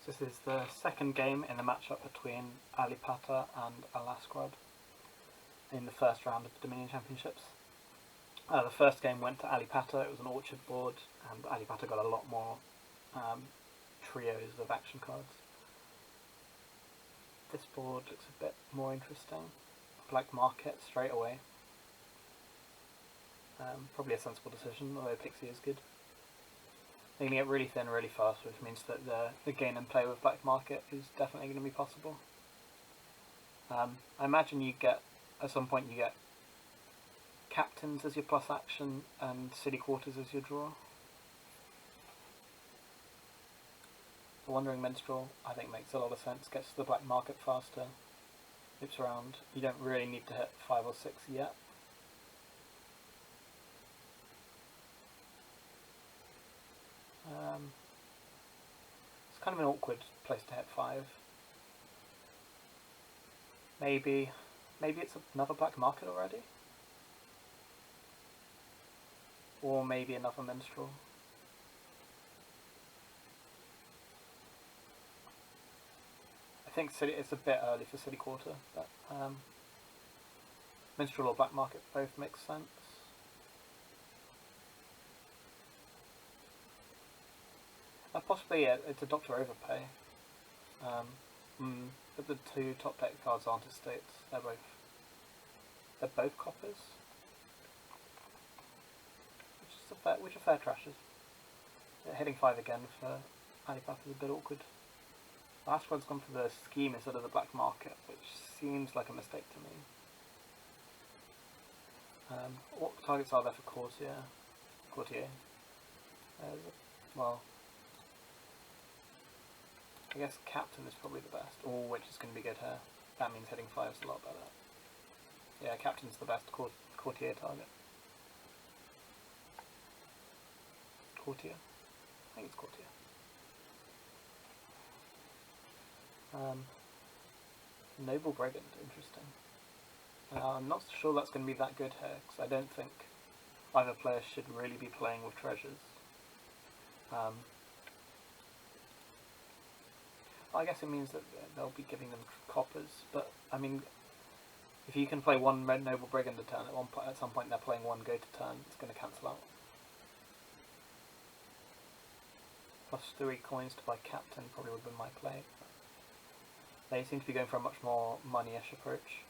So this is the second game in the matchup between Alipata and Alaskrod in the first round of the Dominion Championships. The first game went to Alipata. It was an orchard board, and Alipata got a lot more trios of action cards. This board looks a bit more interesting. Black market straight away. Probably a sensible decision, although Pixie is good. They can get really thin really fast, which means that the gain and play with black market is definitely going to be possible. I imagine you get, at some point you get captains as your plus action and city quarters as your draw. The Wandering Minstrel I think makes a lot of sense, gets to the black market faster, loops around. You don't really need to hit 5 or 6 yet. It's kind of an awkward place to hit 5. Maybe it's another black market already? Or maybe another minstrel. I think it's a bit early for city quarter, but minstrel or black market both make sense. Possibly it's a Doctor Overpay. But the two top deck cards aren't estates. They're both coppers. Which are fair trashes. Yeah, hitting 5 again for Alipata is a bit awkward. Alaskrod gone for the scheme instead of the black market, which seems like a mistake to me. What targets are there for Courtier? Well, I guess Captain is probably the best, or which is going to be good here. That means hitting 5 is a lot better. Yeah, Captain's the best Courtier target. Courtier? I think it's Courtier. Noble Brigand, interesting. I'm not sure that's going to be that good here, because I don't think either player should really be playing with treasures. I guess it means that they'll be giving them coppers, but I mean, if you can play one red Noble Brigand a turn, at some point they're playing one go to turn, it's going to cancel out. +3 coins to buy Captain probably would have been my play. They seem to be going for a much more money-ish approach,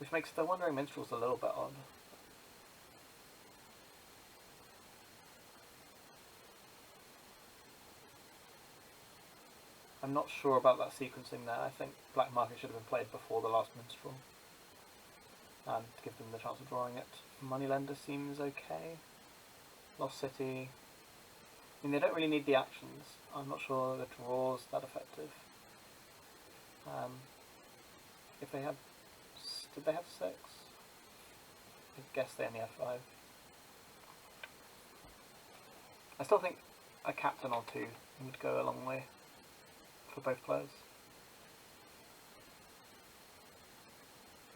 which makes the Wandering Minstrels a little bit odd. I'm not sure about that sequencing there. I think black market should have been played before the last Minstrel, to give them the chance of drawing it. Moneylender seems okay. Lost City. I mean, they don't really need the actions. I'm not sure the draw's that effective. If they have... Did they have 6? I guess they only have 5. I still think a captain or 2 would go a long way for both players.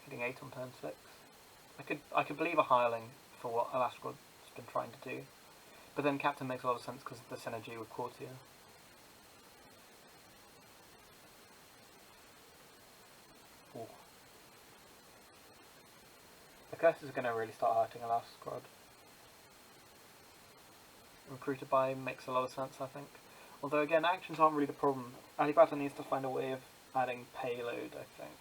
Hitting 8 on turn 6. I could believe a hireling for what Alaskrod has been trying to do, but then captain makes a lot of sense because of the synergy with Courtier. Ooh. The curses are going to really start hurting Alaskrod. Recruiter buy makes a lot of sense, I think. Although again, actions aren't really the problem. Alipata needs to find a way of adding payload, I think.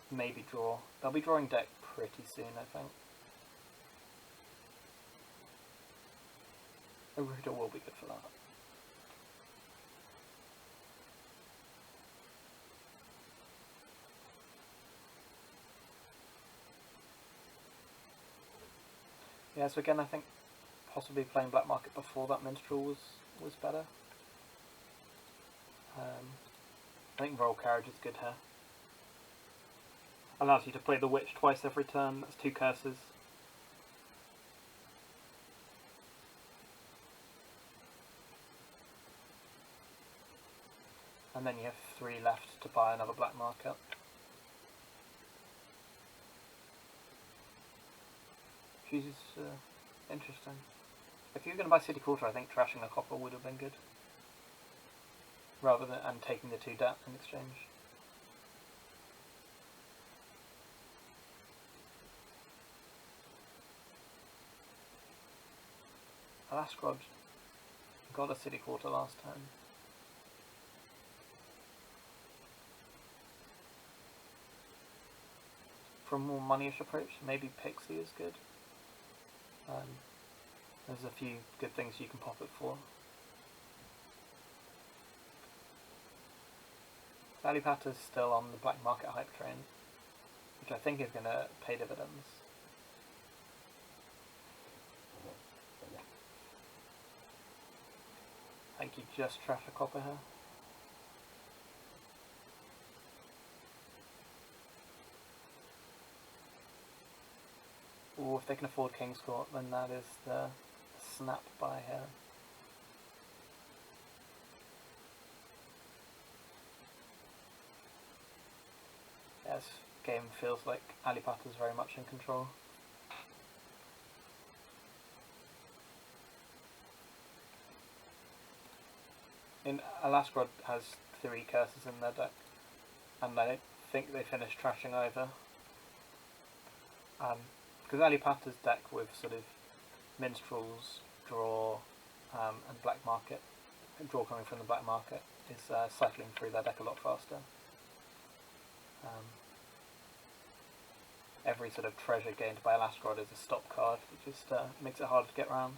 Maybe draw. They'll be drawing deck pretty soon, I think. A recruiter will be good for that. Yeah, so again, I think possibly playing black market before that minstrel was better. I think roll carriage is good here. Allows you to play the witch twice every turn. That's 2 curses. And then you have 3 left to buy another black market. Which is interesting. If you were going to buy City Quarter, I think trashing a copper would have been good, rather than and taking the 2 debt in exchange. Alaskrod got a City Quarter last time. For a more moneyish approach, maybe Pixie is good. There's a few good things you can pop it for. Alipata is still on the black market hype train, which I think is going to pay dividends. I think you just trash a copper here. Or if they can afford King's Court, then that is the snap buy here. Yeah, this game feels like Alipata is very much in control. Alaskrod has 3 curses in their deck, and I don't think they finish trashing either. Because Alipata's deck with sort of minstrels, draw, and black market, draw coming from the black market, is cycling through their deck a lot faster. Every sort of treasure gained by Alaskrod is a stop card, which just makes it harder to get around.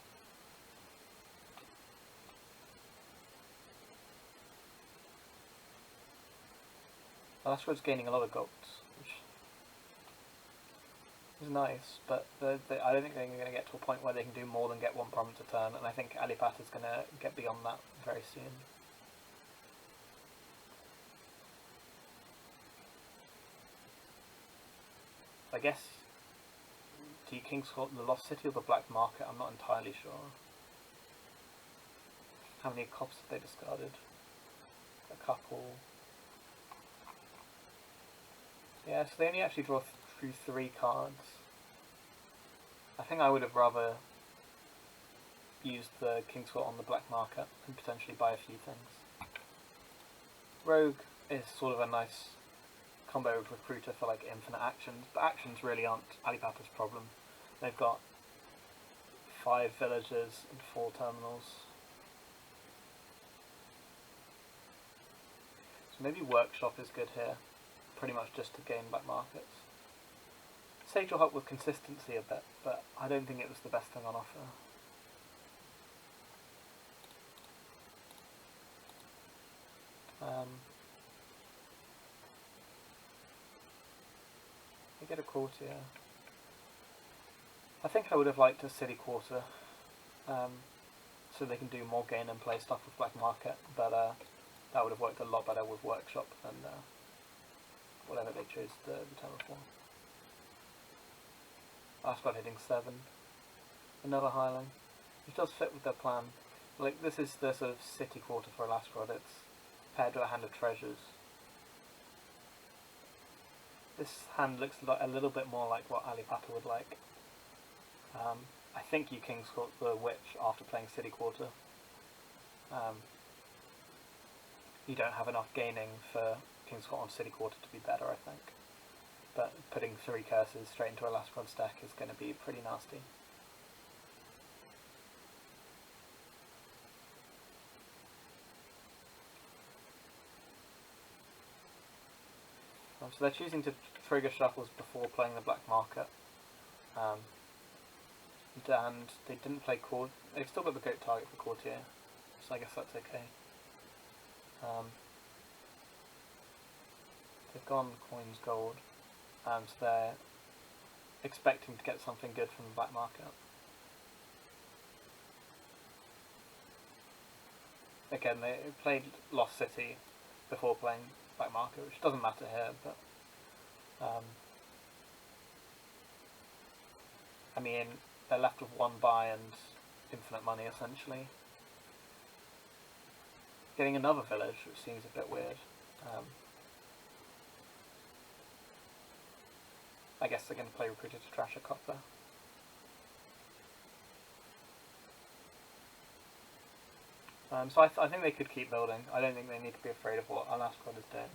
Alaskrod's gaining a lot of golds, which is nice, but I don't think they're going to get to a point where they can do more than get 1 province a turn, and I think Alipata's going to get beyond that very soon. I guess, do you King's Court the Lost City or the Black Market? I'm not entirely sure. How many cops have they discarded? A couple. Yeah, so they only actually draw through 3 cards. I think I would have rather used the King's Court on the black market and potentially buy a few things. Rogue is sort of a nice combo with Recruiter for like infinite actions, but actions really aren't Alipata's problem. They've got 5 villagers and 4 terminals. So maybe Workshop is good here, pretty much just to gain black markets. Sage will help with consistency a bit, but I don't think it was the best thing on offer. I get a courtier. I think I would have liked a city quarter, so they can do more gain and play stuff with black market, but that would have worked a lot better with Workshop than whatever they chose the term for. Alaskrod hitting 7. Another highling, which does fit with their plan. Like, this is the sort of city quarter for Alaskrod. It's paired with a hand of treasures. This hand looks a little bit more like what Alipata would like. I think you King's Court the Witch after playing City Quarter. You don't have enough gaining for King's Court on City Quarter to be better, I think. But putting 3 curses straight into Alaskrod's deck is going to be pretty nasty. So they're choosing to trigger shuffles before playing the black market. And they didn't play court. They've still got the goat target for courtier, so I guess that's okay. They've gone coins gold, so they're expecting to get something good from the black market. Again, they played Lost City before playing black market, which doesn't matter here, but I mean, they're left with 1 buy and infinite money essentially. Getting another village, which seems a bit weird. I guess they're going to play Recruiter to trash a copper. So I think they could keep building. I don't think they need to be afraid of what Alaskrod is doing.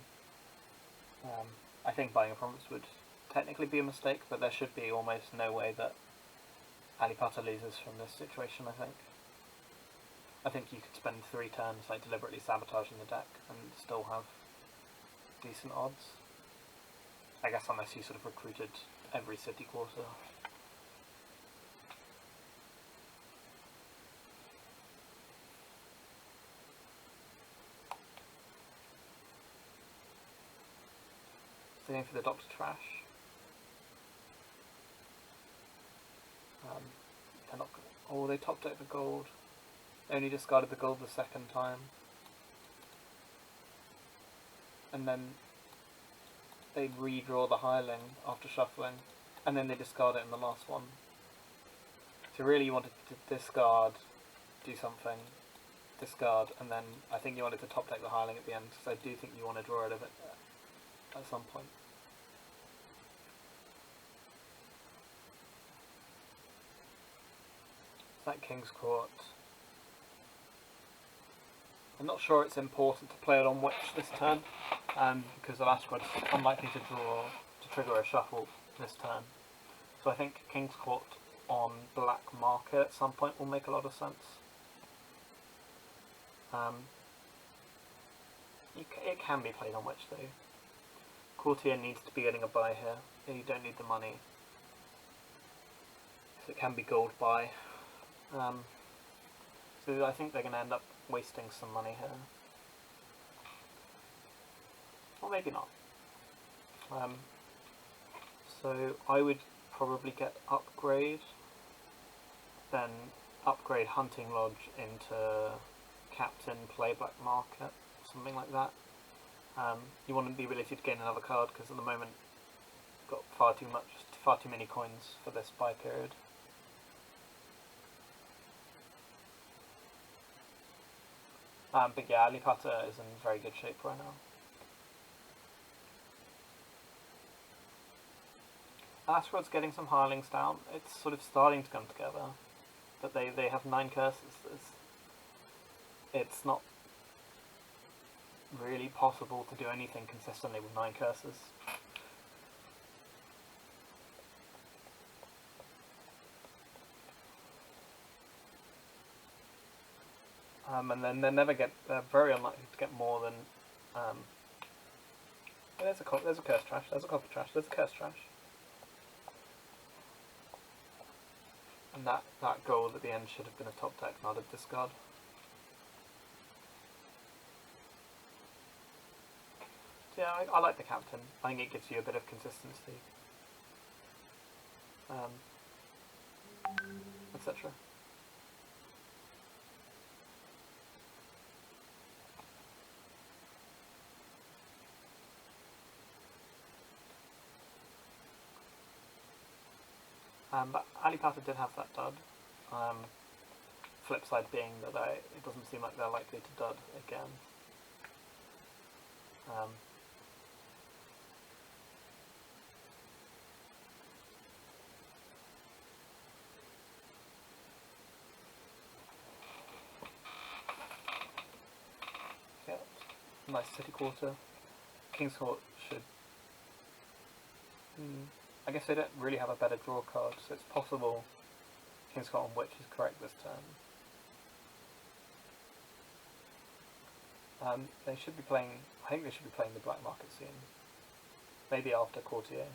I think buying a province would technically be a mistake, but there should be almost no way that Alipata loses from this situation, I think. I think you could spend 3 turns like deliberately sabotaging the deck and still have decent odds. I guess unless you sort of recruited every city quarter. So going for the Doctor Trash. They're not gonna, oh, they topped out the gold. They only discarded the gold the second time. And then they redraw the Hireling after shuffling. And then they discard it in the last one. So really you wanted to discard, do something, discard, and then I think you wanted to top deck the Hireling at the end, because I do think you want to draw rid of it at some point. That King's Court. I'm not sure it's important to play it on Witch this turn, because Alaskrod's unlikely to trigger a shuffle this turn. So I think King's Court on Black Market at some point will make a lot of sense. It can be played on Witch though. Courtier needs to be getting a buy here. You don't need the money. So it can be gold buy. So I think they're going to end up wasting some money here. Or maybe not. So I would probably get Upgrade, then upgrade Hunting Lodge into Captain, play Black Market, something like that. You want the ability to gain another card, because at the moment you've got far too many coins for this buy period. But yeah, Alipata is in very good shape right now. Alaskrod getting some Hirelings down. It's sort of starting to come together. But they have 9 curses. It's not really possible to do anything consistently with 9 curses. And then they're very unlikely to get more than, there's a curse trash, there's a copper trash, there's a curse trash. And that gold at the end should have been a top deck, not a discard. So yeah, I like the Captain. I think it gives you a bit of consistency. Etc. But Alipata did have that dud. Flip side being that it doesn't seem like they're likely to dud again. Yeah, nice city quarter. King's Court should... I guess they don't really have a better draw card, so it's possible King's Court on Witch is correct this turn. They should be playing... I think they should be playing the Black Market soon. Maybe after Courtier.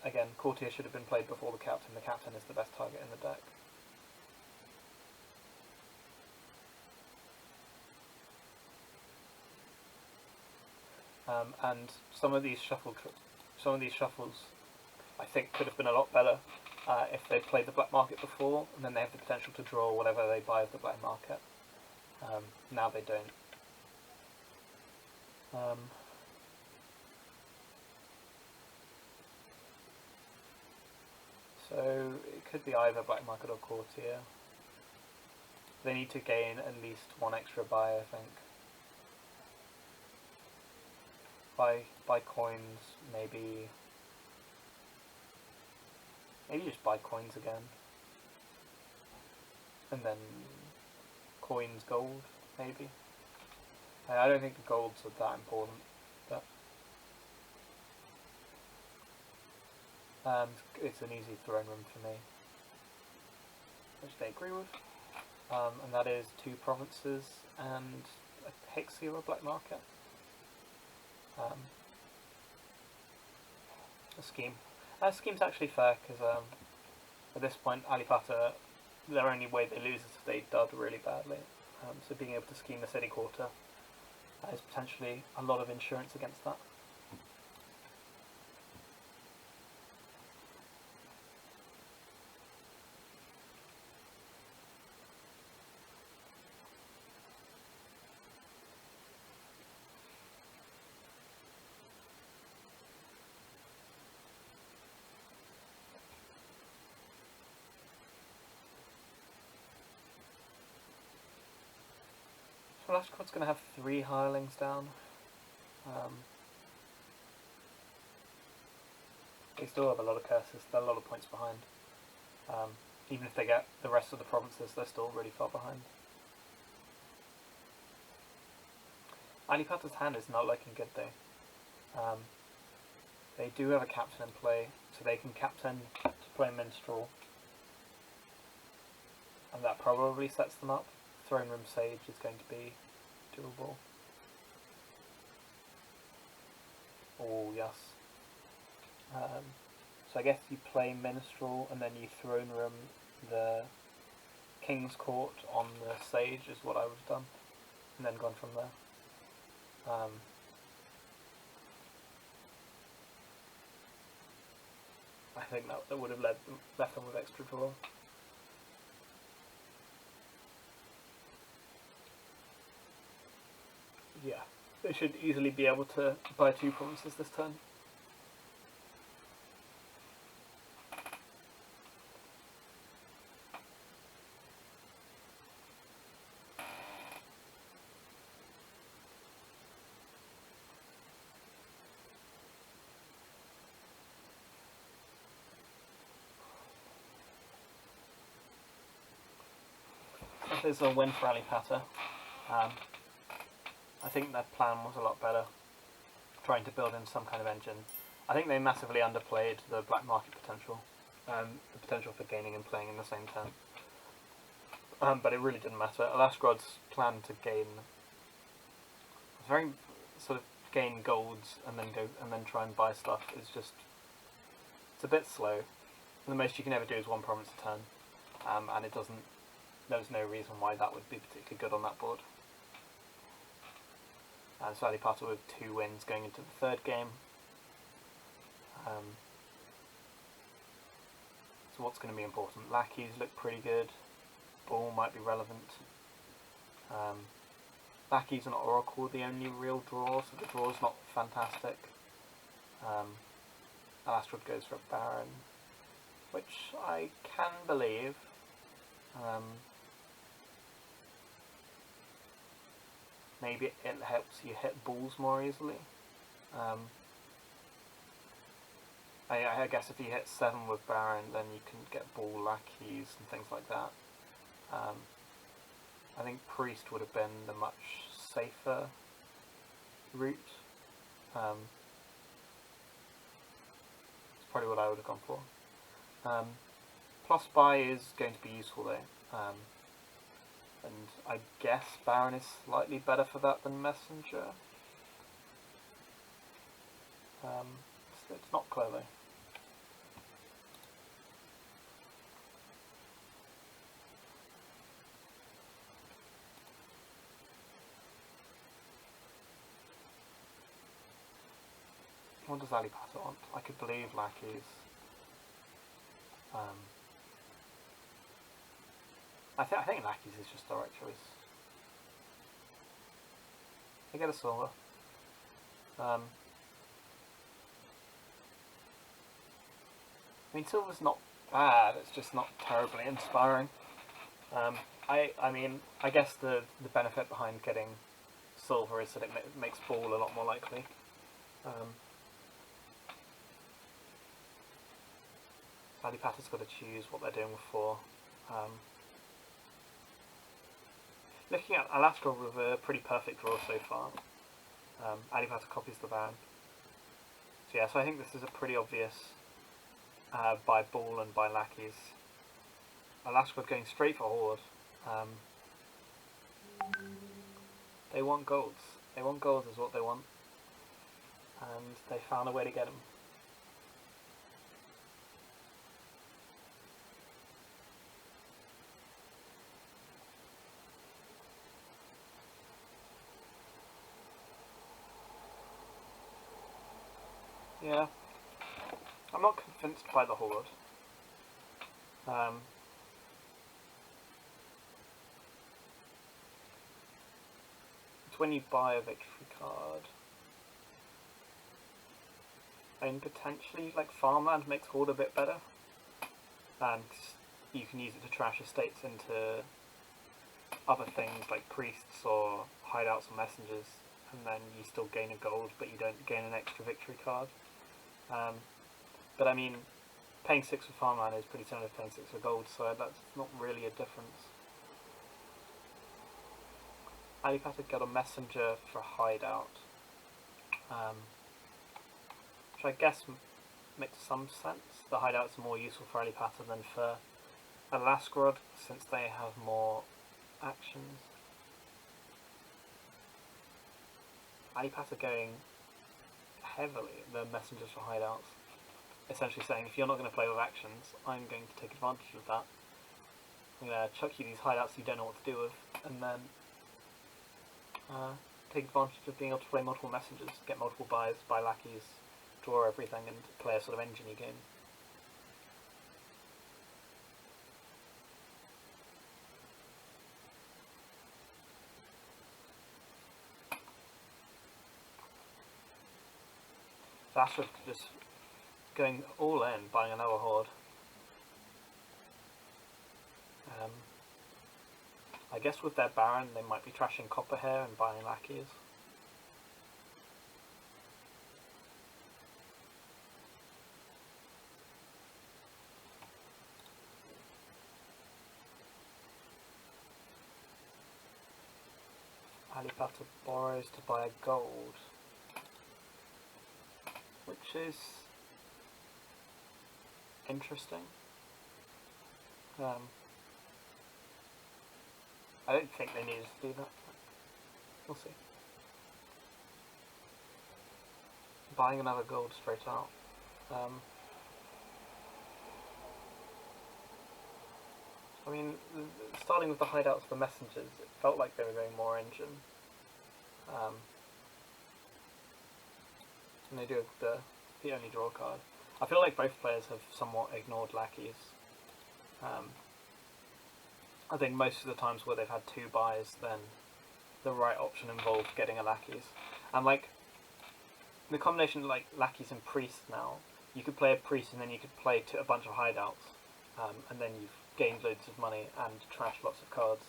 Again, Courtier should have been played before the Captain. The Captain is the best target in the deck. And some of these shuffles, I think, could have been a lot better if they'd played the Black Market before, and then they have the potential to draw whatever they buy of the Black Market. Now they don't. So it could be either Black Market or Courtier. They need to gain at least 1 extra buy, I think. Buy coins, maybe just buy coins again. And then coins gold, maybe. I don't think the golds are that important, but it's an easy throne room for me, which they agree with. And that is 2 provinces and a pixie or a black market. A scheme. Scheme's actually fair because at this point, Alipata, their only way they lose is if they dud really badly. So being able to scheme the city quarter is potentially a lot of insurance against that. So Alashkrod's going to have 3 hirelings down. They still have a lot of curses, they're a lot of points behind. Even if they get the rest of the provinces, they're still really far behind. Alipata's hand is not looking good though. They do have a captain in play, so they can captain to play Minstrel. And that probably sets them up. Throne Room Sage is going to be doable. Oh, yes. So I guess you play Minstrel and then you Throne Room the King's Court on the Sage is what I would have done. And then gone from there. I think that would have left them with extra draw. Yeah, they should easily be able to buy 2 provinces this turn. This is a win for Alipata. I think their plan was a lot better, trying to build in some kind of engine. I think they massively underplayed the black market potential, the potential for gaining and playing in the same turn. But it really didn't matter. Alaskrod's plan to gain, gain golds and then try and buy stuff is just, it's a bit slow. The most you can ever do is 1 province a turn, and it doesn't. There's no reason why that would be particularly good on that board. And so Alipata with 2 wins going into the 3rd game. So what's going to be important? Lackeys look pretty good. Ball might be relevant. Lackeys and Oracle are the only real draw, so the draw's not fantastic. Alaskrod goes for a Baron, which I can believe. Maybe it helps you hit balls more easily. I guess if you hit 7 with Baron, then you can get ball lackeys and things like that. I think Priest would have been the much safer route. It's probably what I would have gone for. Plus buy is going to be useful though. And I guess Baron is slightly better for that than Messenger. It's not clear though. What does Alipata want? I could believe lackeys. I think lackeys is just the right choice. I get a silver. I mean, silver's not bad. It's just not terribly inspiring. I guess the benefit behind getting silver is that it makes ball a lot more likely. Alipata's got to choose what they're doing with 4. Looking at Alaskrod with a pretty perfect draw so far. Alipata copies the ban. So yeah, so I think this is a pretty obvious buy ball and buy lackeys. Alaskrod going straight for Horde. They want golds. They want golds is what they want. And they found a way to get them. Yeah. I'm not convinced by the Horde. It's when you buy a victory card. And potentially, like, farmland makes Horde a bit better. And you can use it to trash estates into other things like priests or hideouts or messengers, and then you still gain a gold, but you don't gain an extra victory card. But I mean, paying 6 for farmland is pretty similar to paying 6 for gold, so that's not really a difference. Alipata got a messenger for hideout, which I guess makes some sense. The hideouts are more useful for Alipata than for Alaskrod, since they have more actions. Alipata going heavily the messengers for hideouts, essentially saying if you're not going to play with actions, I'm going to take advantage of that. I'm going to chuck you these hideouts you don't know what to do with, and then take advantage of being able to play multiple messengers, get multiple buys, buy lackeys, draw everything, and play a sort of engine-y game. So Alaskrod just going all in, buying another Horde. I guess with their Baron, they might be trashing Copperhair and buying lackeys. Alipata borrows to buy a gold, which is interesting. I don't think they needed to do that. We'll see. Buying another gold straight out. I mean, starting with the hideouts for messengers, it felt like they were going more engine. And they do the only draw card. I feel like both players have somewhat ignored lackeys. I think most of the times where they've had 2 buys, then the right option involved getting a lackeys. And like, the combination of like lackeys and priests now, you could play a priest and then you could play a bunch of hideouts, and then you've gained loads of money and trashed lots of cards.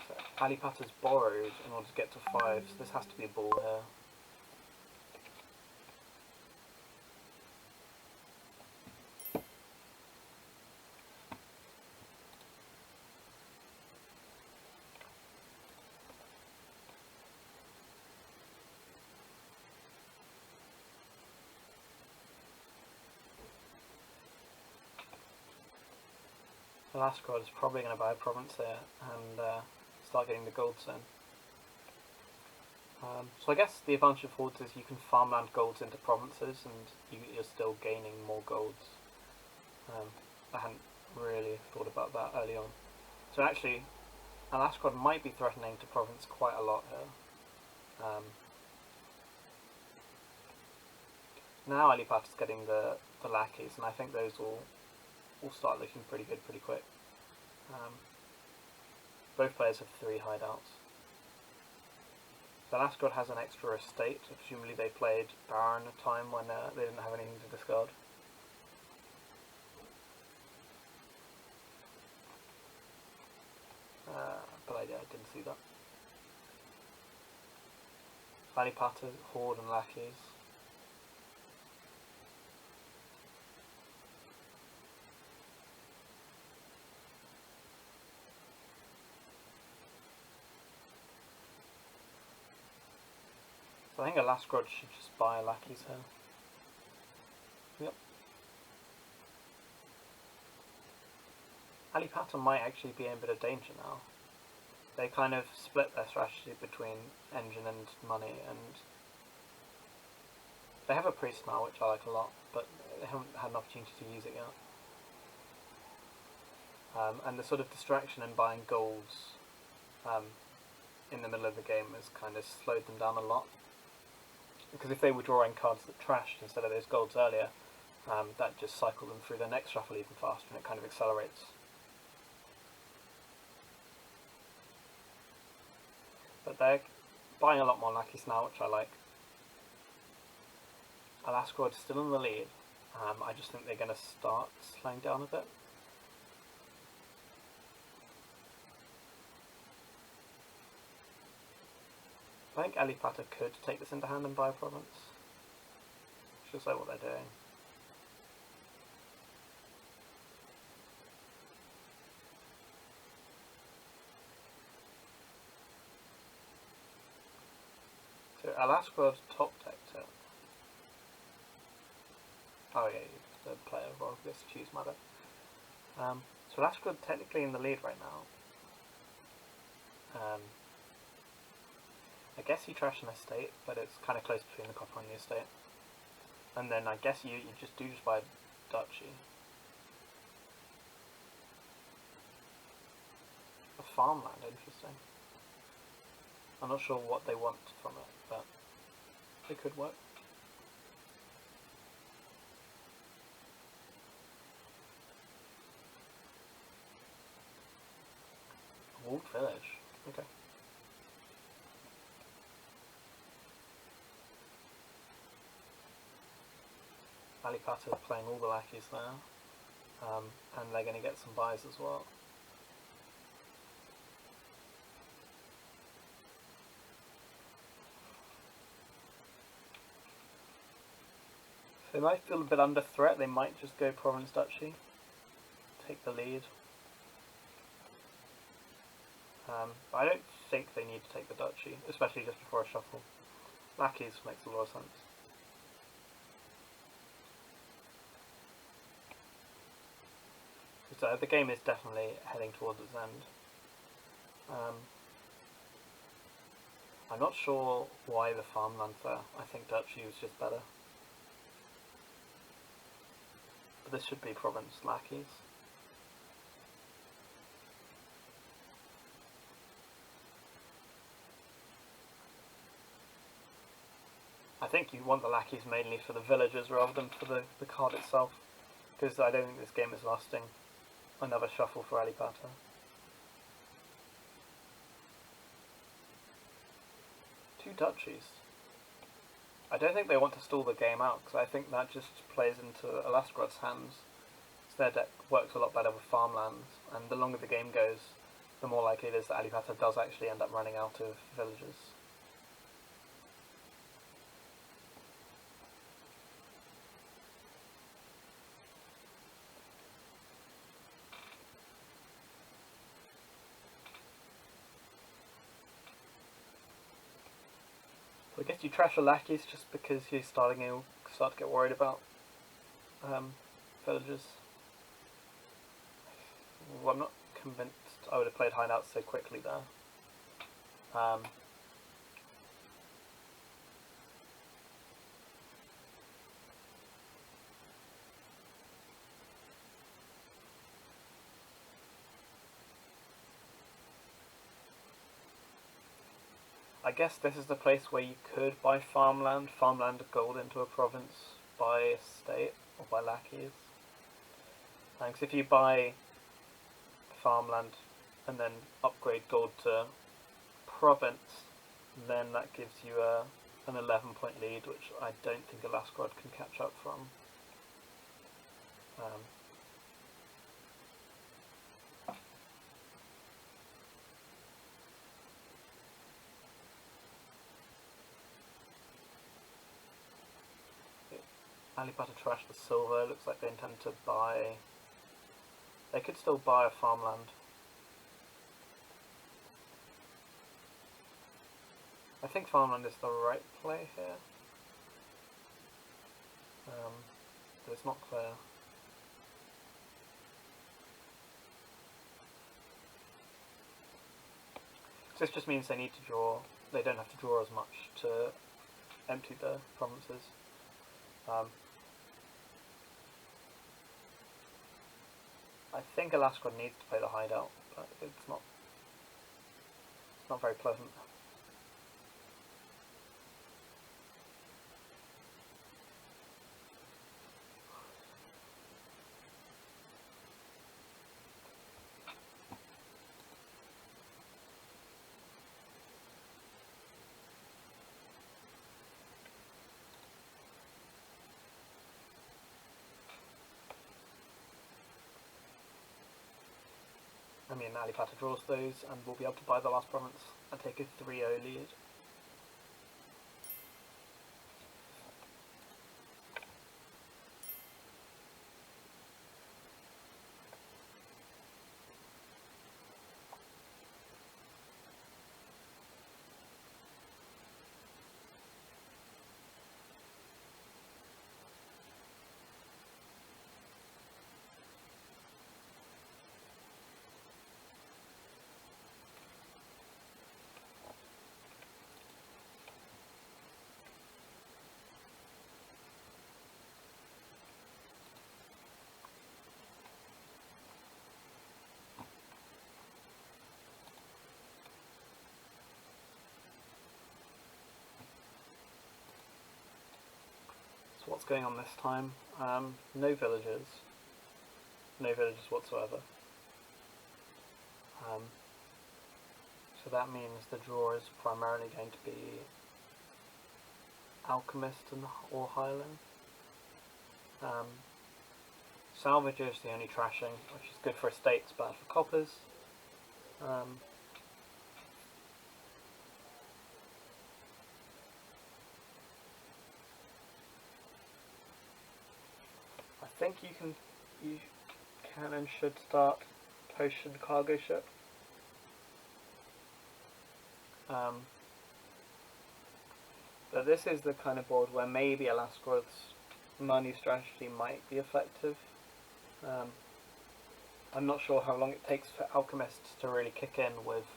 So Alipata's borrowed in order to get to 5, so this has to be a ball here. Alaskrod is probably going to buy a province here and start getting the golds in. So I guess the advantage of Hordes is you can farmland golds into provinces and you're still gaining more golds. I hadn't really thought about that early on. So actually, Alaskrod might be threatening to province quite a lot here. Now Alipata's getting the lackeys, and I think those will start looking pretty good pretty quick. Both players have 3 hideouts. So Alaskrod has an extra estate, presumably they played Baron at a time when they didn't have anything to discard. But I didn't see that. Alipata, Horde and lackeys. So I think Alaskrod should just buy lackeys here. Yep. Alipata might actually be in a bit of danger now. They kind of split their strategy between engine and money, and they have a priest now, which I like a lot, but they haven't had an opportunity to use it yet. And the sort of distraction in buying golds in the middle of the game has kind of slowed them down a lot. Because if they were drawing cards that trashed instead of those golds earlier, that just cycled them through their next shuffle even faster, and it kind of accelerates. But they're buying a lot more lackeys now, which I like. Alaskrod still in the lead. I just think they're going to start slowing down a bit. I think Alipata could take this into hand and buy a province. It's just like what they're doing. So Alaskrod top decked it. Oh yeah, the player well gets to choose mother. So Alaskrod technically in the lead right now. I guess you trash an estate, but it's kind of close between the copper and the estate. And then I guess you just buy a duchy. A farmland, interesting. I'm not sure what they want from it, but it could work. Walled village, okay. Alipata playing all the lackeys there, and they're going to get some buys as well. They might feel a bit under threat, they might just go Province Duchy, take the lead. But I don't think they need to take the Duchy, especially just before a shuffle. Lackeys makes a lot of sense. So the game is definitely heading towards its end. I'm not sure why the farmland's there. I think Duchy was just better. But this should be Province lackeys. I think you want the lackeys mainly for the villagers rather than for the card itself, because I don't think this game is lasting another shuffle for Alipata. Two duchies. I don't think they want to stall the game out, because I think that just plays into Alaskrod's hands. So their deck works a lot better with farmlands, and the longer the game goes, the more likely it is that Alipata does actually end up running out of villagers. I guess you trash your lackeys just because you're start to get worried about villagers. Well, I'm not convinced I would have played hideouts so quickly there. I guess this is the place where you could buy farmland gold into a province by estate or by lackeys. Because if you buy farmland and then upgrade gold to province, then that gives you an 11-point lead, which I don't think Alaskrod can catch up from. Alipata trash the silver, looks like they intend to buy... They could still buy a farmland. I think farmland is the right play here, but it's not clear. So this just means they need to draw. They don't have to draw as much to empty the provinces. I think Alaskrod needs to play the hideout, but it's not very pleasant. I mean, Alipata draws those and will be able to buy the last province and take a 3-0 lead. So what's going on this time? No villagers. No villagers whatsoever. So that means the draw is primarily going to be Alchemist or Highling. Salvager is the only trashing, which is good for estates, bad for coppers. I think you can and should start Potion Cargo Ship. But this is the kind of board where maybe Alaskrod's money strategy might be effective. I'm not sure how long it takes for Alchemists to really kick in with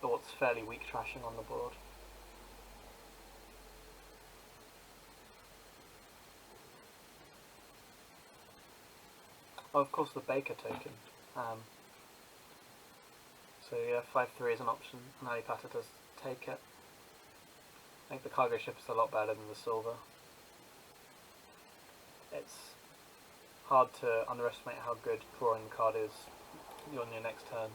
what's fairly weak trashing on the board. Oh, of course, the Baker token. So yeah, 5-3 is an option, and Alipata does take it. I think the cargo ship is a lot better than the silver. It's hard to underestimate how good drawing the card is on your next turn.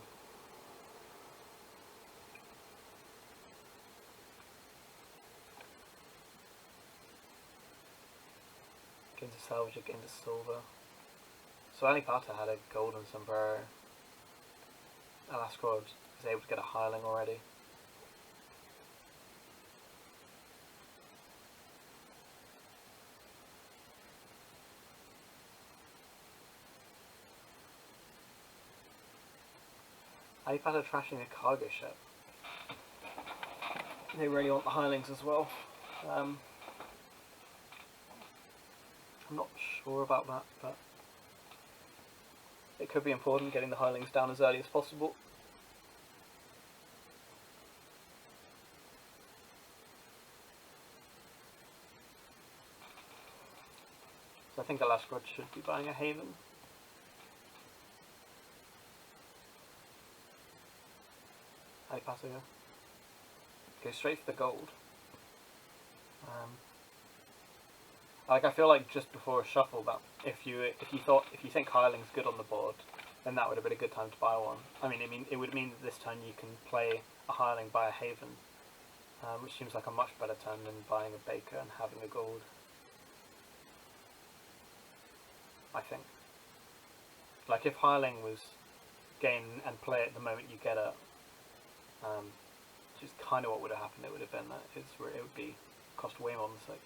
Get into salvage, get into silver. So Alipata had a golden sombrero. Alaskrod is able to get a hireling already. Alipata trashing a cargo ship. They really want the hirelings as well. I'm not sure about that, but it could be important getting the hirelings down as early as possible. So I think Alaskrod should be buying a haven. Alipata go straight for the gold. I feel like just before a shuffle, that if you think hireling's good on the board, then that would have been a good time to buy one. I mean, it would mean that this turn you can play a hireling, buy a haven, which seems like a much better turn than buying a baker and having a gold. I think. Like if hireling was gain and play it the moment you get it, which is kind of what would have happened. It would have been that it would be cost way more than 6.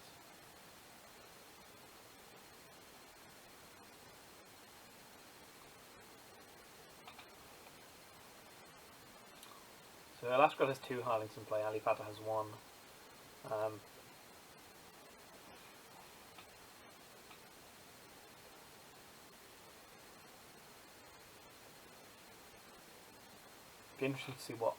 So Alaskrod has 2 Hirelings in play, Alipata has 1. Be interesting to see what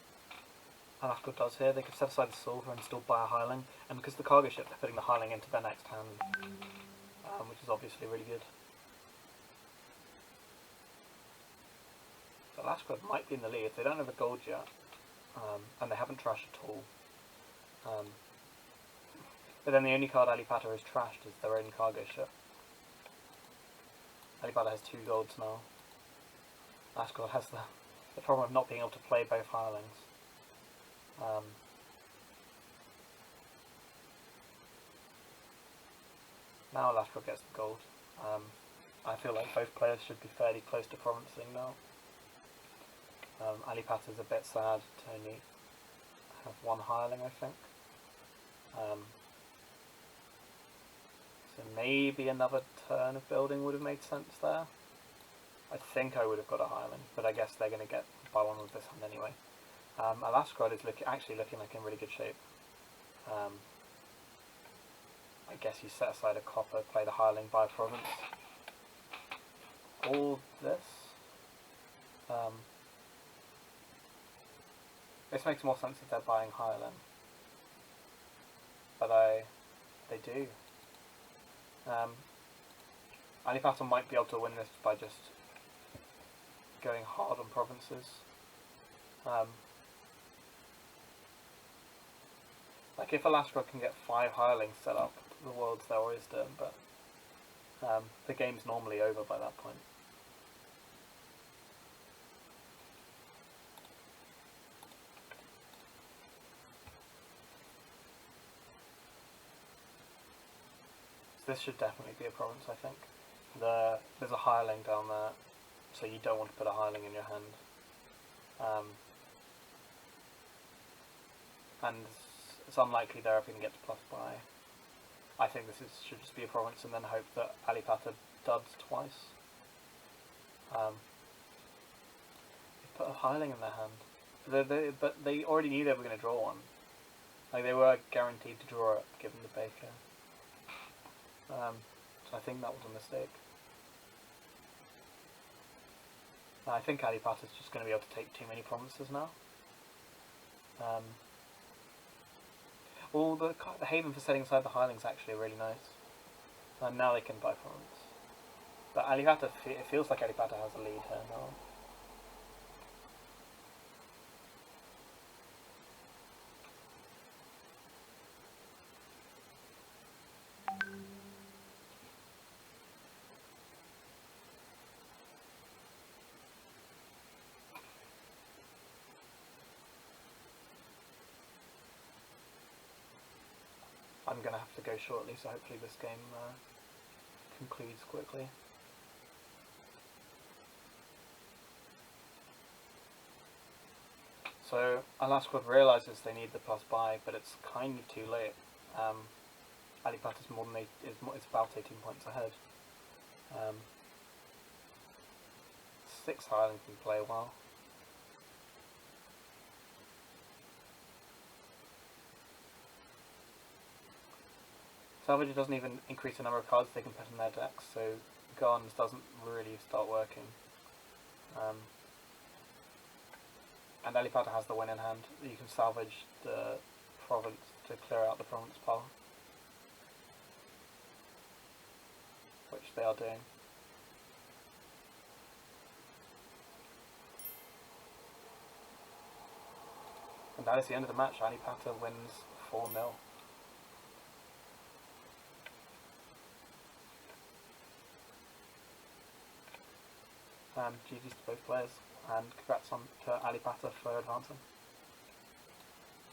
Alaskrod does here. They could set aside the silver and still buy a Hireling, and because the cargo ship, they're putting the Hireling into their next hand, which is obviously really good. So Alaskrod might be in the lead. They don't have a gold yet, and they haven't trashed at all. But then the only card Alipata has trashed is their own cargo ship. Alipata has 2 golds now. Alaskrod has the problem of not being able to play both Hirelings. Now Alaskrod gets the gold. I feel like both players should be fairly close to provincing now. Alipata's a bit sad to only have 1 Hireling, I think. So maybe another turn of building would have made sense there. I think I would have got a Hireling, but I guess they're going to get by 1 with this hand anyway. Alaskrod is actually looking like in really good shape. I guess you set aside a copper, play the Hireling, buy a province. All this. This makes more sense if they're buying Hireling. But they do. Alipata might be able to win this by just going hard on provinces. Like if Alaskrod can get 5 Hirelings set up, the world's their oyster, but the game's normally over by that point. So this should definitely be a province, I think. There's a Hireling down there, so you don't want to put a Hireling in your hand. And it's unlikely they're ever going to get to plus buy. I think this should just be a province and then hope that Alipata duds twice. They put a Hireling in their hand. But they already knew they were going to draw one. Like they were guaranteed to draw it given the baker. So I think that was a mistake. I think Alipata's just going to be able to take too many provinces now. Well, the haven for setting aside the Hireling's actually really nice. And now they can buy province. But Alipata, it feels like Alipata has a lead here now. I'm going to have to go shortly, so hopefully this game concludes quickly. So Alaskrod realises they need the plus buy, but it's kind of too late. Alipata's more than it's about 18 points ahead. 6 Hirelings can play well. Salvage doesn't even increase the number of cards they can put in their decks, so Gardens doesn't really start working. And Alipata has the win in hand. You can salvage the province to clear out the province pile, which they are doing. And that is the end of the match. Alipata wins 4-0. GG's to both players, and congrats to Alipata for advancing.